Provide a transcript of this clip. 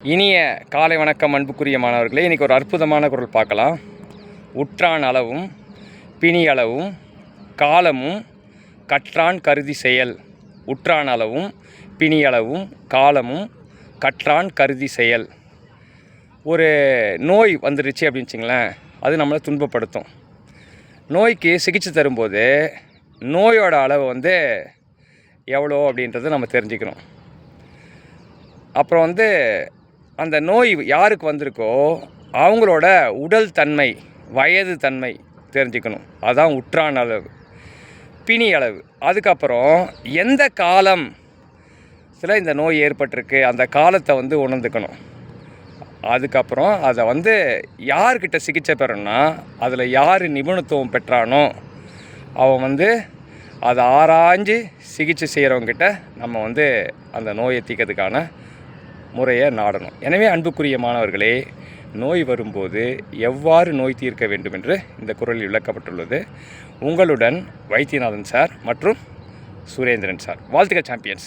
இனிய காலை வணக்கம் அன்புக்குரிய மாணவர்களே. இன்றைக்கி ஒரு அற்புதமான குறள் பார்க்கலாம். உற்றான் அளவும் பிணியளவும் காலமும் கற்றான் கருதி செயல். உற்றான் அளவும் பிணியளவும் காலமும் கற்றான் கருதி செயல். ஒரு நோய் வந்துடுச்சு அப்படின்னு வச்சிங்களேன், அது நம்மளை துன்பப்படுத்தும். நோய்க்கு சிகிச்சை தரும்போது நோயோட அளவு எவ்வளோ அப்படின்றத நம்ம தெரிஞ்சுக்கணும். அப்புறம் அந்த நோய் யாருக்கு வந்திருக்கோ அவங்களோட உடல் தன்மை, வயது தன்மை தெரிஞ்சுக்கணும். அதுதான் உற்றான் அளவு. பிணி அளவு, அதுக்கப்புறம் எந்த காலத்தில் இந்த நோய் ஏற்பட்டிருக்கு அந்த காலத்தை உணர்ந்துக்கணும். அதுக்கப்புறம் அதை யார்கிட்ட சிகிச்சை பெறணும்னா அதில் யார் நிபுணத்துவம் பெற்றானோ அவன் அதை ஆராய்ஞ்சு சிகிச்சை செய்கிறவங்கிட்ட நம்ம அந்த நோயை தீர்க்கிறதுக்கான முறையை நாடணும். எனவே அன்புக்குரிய மாணவர்களே, நோய் வரும்போது எவ்வாறு நோய் தீர்க்க வேண்டும் என்று இந்த குறளில் விளக்கப்பட்டுள்ளது. உங்களுடன் வைத்தியநாதன் சார் மற்றும் சுரேந்திரன் சார். வாழ்த்துக்கள் சாம்பியன்ஸ்.